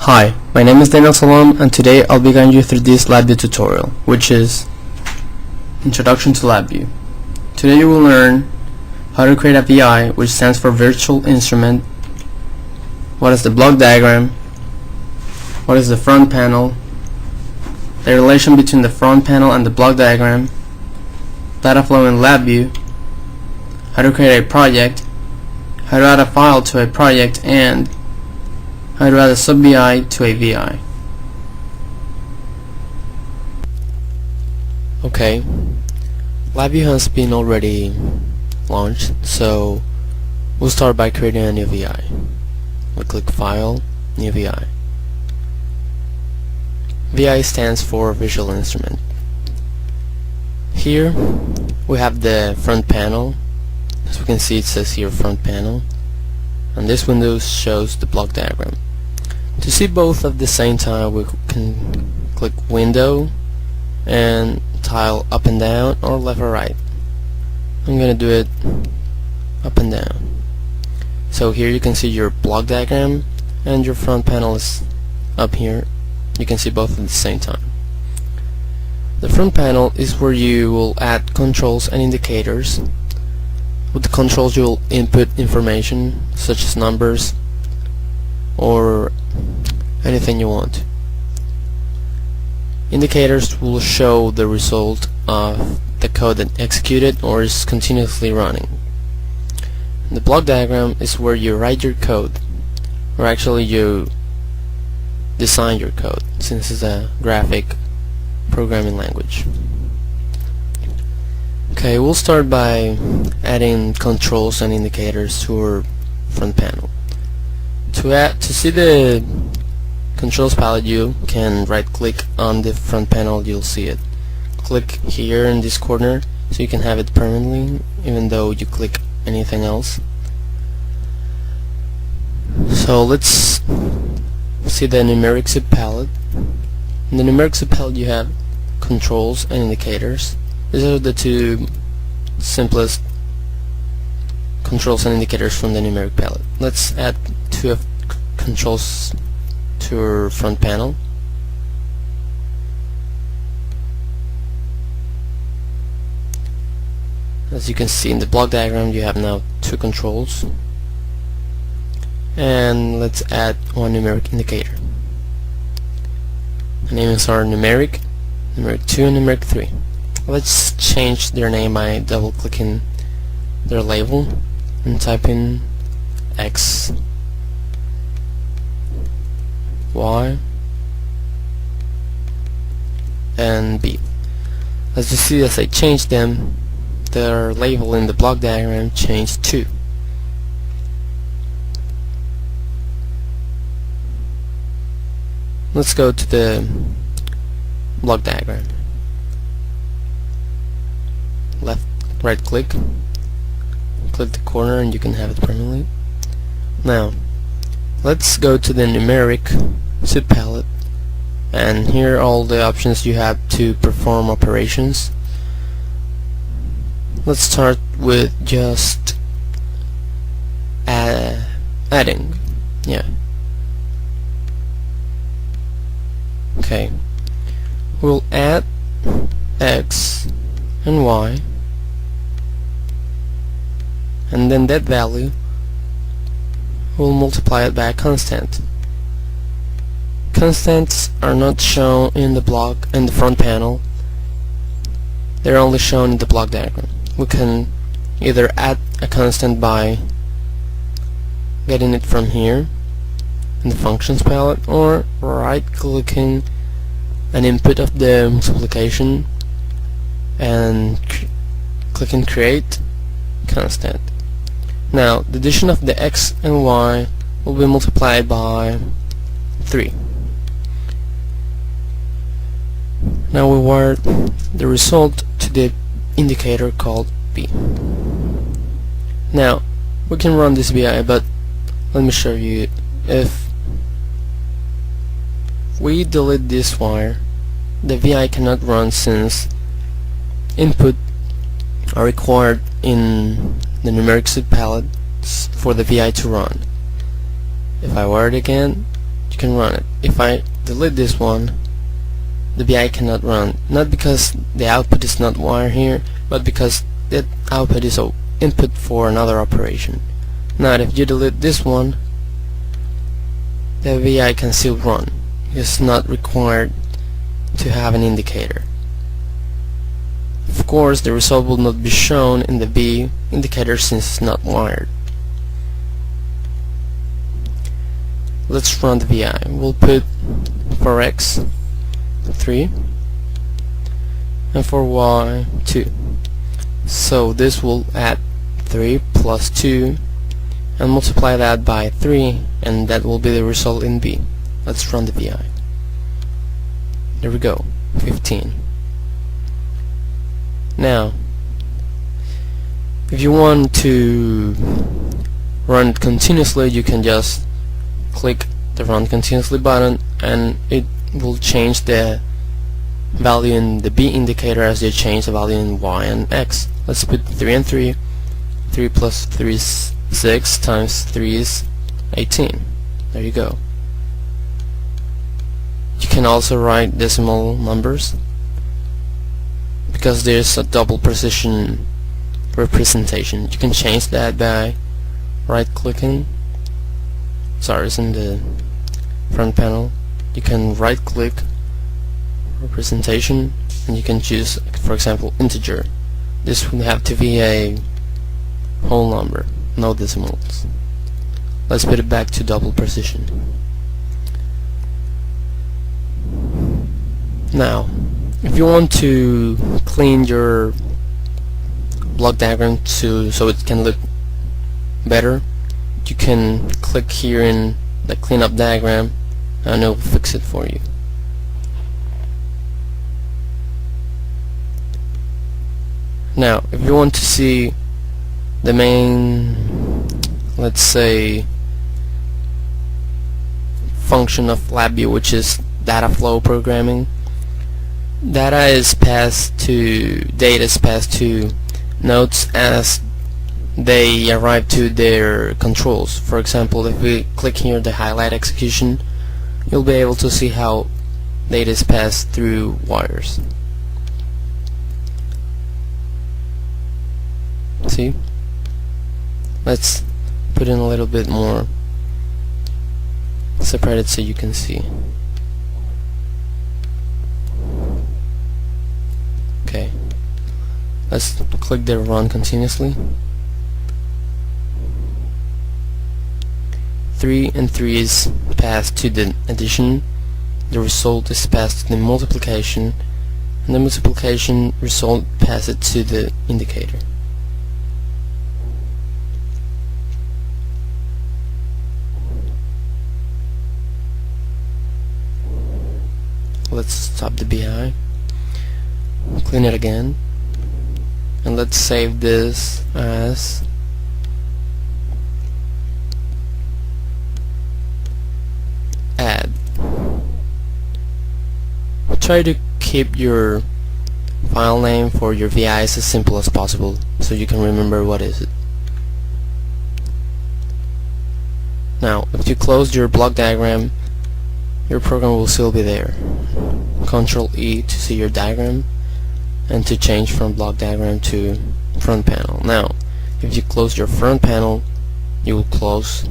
Hi, my name is Daniel Salom, and today I'll be guiding you through this LabVIEW tutorial, which is Introduction to LabVIEW. Today you will learn how to create a VI, which stands for Virtual Instrument, what is the block diagram, what is the front panel, the relation between the front panel and the block diagram, data flow in LabVIEW, how to create a project, how to add a file to a project, and how to add a sub-VI to a VI. Okay, LabVIEW has been already launched, so we'll start by creating a new VI. We'll click File, New VI. VI stands for Visual Instrument. Here we have the front panel. As we can see, it says here front panel, and this window shows the block diagram. To see both at the same time, we can click Window and tile up and down or left or right. I'm gonna do it up and down. So here you can see your block diagram and your front panel is up here. You can see both at the same time. The front panel is where you will add controls and indicators. With the controls you will input information such as numbers or anything you want. Indicators will show the result of the code that executed or is continuously running. The block diagram is where you write your code, or actually you design your code, since it's a graphic programming language. Okay, we'll start by adding controls and indicators to our front panel. To see the controls palette, you can right click on the front panel, you'll see it. Click here in this corner so you can have it permanently even though you click anything else. So let's see the numeric sub palette. In the numeric sub palette you have controls and indicators. These are the two simplest controls and indicators from the numeric palette. Let's add two controls to our front panel. As you can see in the block diagram, you have now two controls, and let's add one numeric indicator. The names are numeric 2 and numeric 3. Let's change their name by double clicking their label and type in X, Y, and B. As you see, as I change them, their label in the block diagram changed too. Let's go to the block diagram. Right click the corner and you can have it permanently. Now let's go to the numeric sub palette, and here are all the options you have to perform operations. Let's start with just adding. Okay, we'll add X and Y, and then that value we'll multiply it by a constant. Constants are not shown in the block and the front panel. They're only shown in the block diagram. We can either add a constant by getting it from here in the functions palette, or right clicking an input of the multiplication and clicking create constant. Now the addition of the X and Y will be multiplied by 3. Now we wire the result to the indicator called B. Now we can run this VI, but let me show you. If we delete this wire, the VI cannot run since input are required in the numeric sub palette for the VI to run. If I wire it again, you can run it. If I delete this one, the BI cannot run, not because the output is not wired here, but because that output is an input for another operation. Now if you delete this one, the VI can still run. It's not required to have an indicator. Of course, the result will not be shown in the B indicator since it's not wired. Let's run the VI. We'll put for X 3 and for Y 2. So this will add 3 plus 2 and multiply that by 3, and that will be the result in B. Let's run the VI. There we go, 15. Now if you want to run it continuously, you can just click the run continuously button and it will change the value in the B indicator as you change the value in Y and X. Let's put 3 and 3. 3 plus 3 is 6 times 3 is 18. There you go. You can also write decimal numbers because there's a double precision representation. You can change that by right clicking. Sorry, it's in the front panel. You can right click representation and you can choose, for example, integer. This would have to be a whole number, no decimals. Let's put it back to double precision. Now if you want to clean your block diagram so it can look better, you can click here in the cleanup diagram and it will fix it for you. Now if you want to see the main, let's say, function of LabVIEW, which is data flow programming, data is passed to nodes as they arrive to their controls. For example, if we click here the highlight execution, you'll be able to see how data is passed through wires. See? Let's put in a little bit more, separate it so you can see. Okay, let's click the run continuously. 3 and 3 is passed to the addition, the result is passed to the multiplication, and the multiplication result passes it to the indicator. Let's stop the BI, clean it again, and let's save this as add. Try to keep your file name for your VIs as simple as possible so you can remember what is it. Now if you close your block diagram, your program will still be there. Ctrl E to see your diagram and to change from block diagram to front panel. Now if you close your front panel, you will close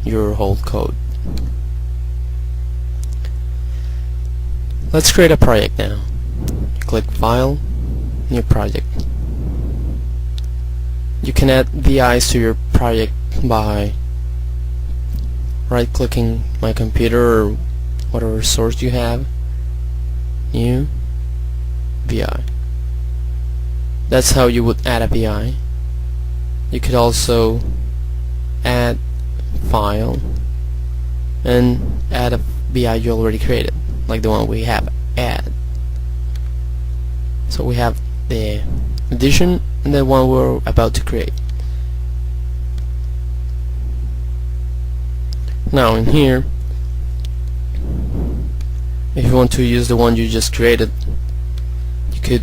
your whole code. Let's create a project now. Click File, New Project. You can add VIs to your project by right clicking my computer or whatever source you have, New VI. That's how you would add a VI. You could also add file and add a VI you already created, like the one we have, add. So we have the addition and the one we're about to create. Now in here, if you want to use the one you just created, you could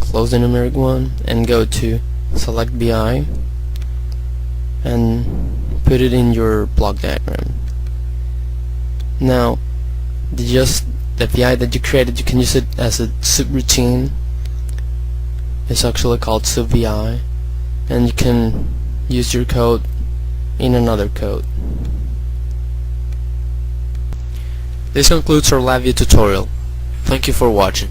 close the numeric one and go to select BI and put it in your block diagram. Now the VI that you created, you can use it as a subroutine. It's actually called subVI, and you can use your code in another code. This concludes our LabVIEW tutorial. Thank you for watching.